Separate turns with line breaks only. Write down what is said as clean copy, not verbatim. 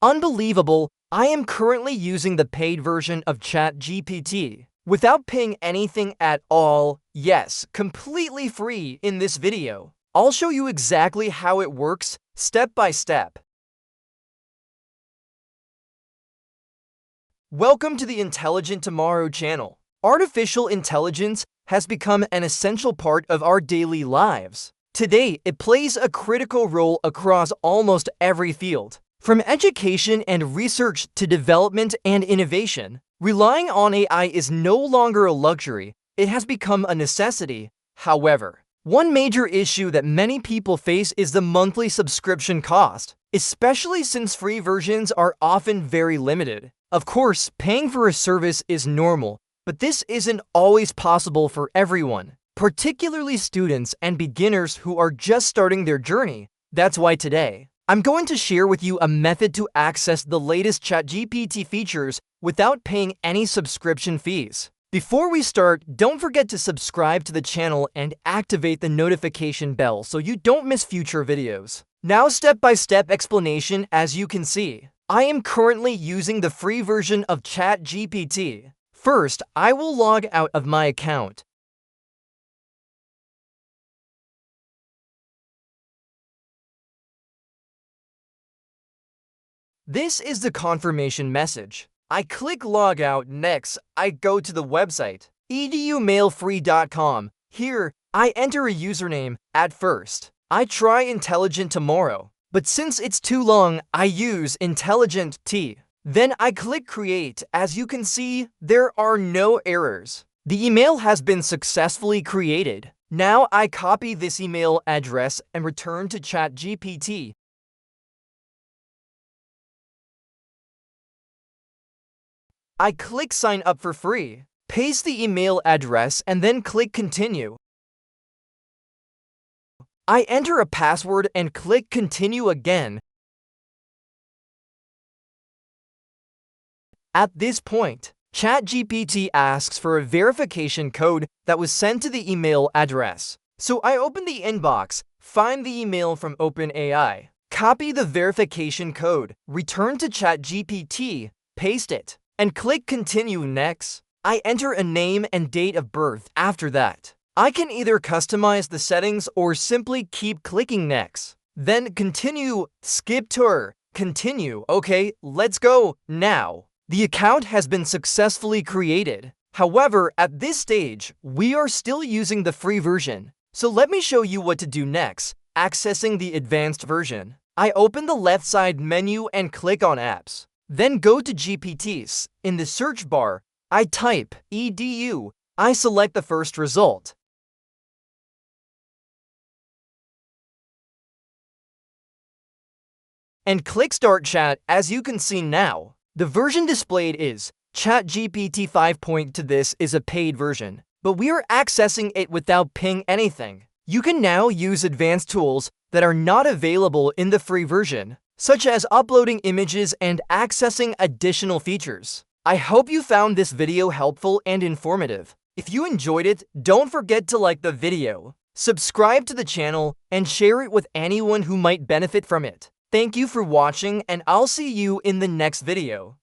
Unbelievable, I am currently using the paid version of ChatGPT without paying anything at all. Yes, completely free in this video. I'll show you exactly how it works step by step. Welcome to the Intelligent Tomorrow channel. Artificial intelligence has become an essential part of our daily lives. Today, it plays a critical role across almost every field. From education and research to development and innovation, relying on AI is no longer a luxury, it has become a necessity. However, one major issue that many people face is the monthly subscription cost, especially since free versions are often very limited. Of course, paying for a service is normal, but this isn't always possible for everyone, particularly students and beginners who are just starting their journey. That's why today, I'm going to share with you a method to access the latest ChatGPT features without paying any subscription fees. Before we start, don't forget to subscribe to the channel and activate the notification bell so you don't miss future videos. Now, step-by-step explanation. As you can see, I am currently using the free version of ChatGPT. First, I will log out of my account. This is the confirmation message. I click log out. Next, I go to the website, edumailfree.com. Here, I enter a username. At first, I try Intelligent Tomorrow, but since it's too long, I use Intelligent T. Then I click create. As you can see, there are no errors. The email has been successfully created. Now I copy this email address and return to ChatGPT. I click sign up for free, paste the email address, and then click continue. I enter a password and click continue again. At this point, ChatGPT asks for a verification code that was sent to the email address. So I open the inbox, find the email from OpenAI, copy the verification code, return to ChatGPT, paste it, and click continue. Next, I enter a name and date of birth. After that, I can either customize the settings or simply keep clicking next. Then continue, skip tour, continue. Okay, let's go. Now, the account has been successfully created. However, at this stage, we are still using the free version. So let me show you what to do next. Accessing the advanced version, I open the left side menu and click on apps. Then go to GPTs. In the search bar, I type edu. I select the first result. And click Start Chat. As you can see now, the version displayed is ChatGPT 5.2. This is a paid version, but we are accessing it without paying anything. You can now use advanced tools that are not available in the free version, such as uploading images and accessing additional features. I hope you found this video helpful and informative. If you enjoyed it, don't forget to like the video, subscribe to the channel, and share it with anyone who might benefit from it. Thank you for watching, and I'll see you in the next video.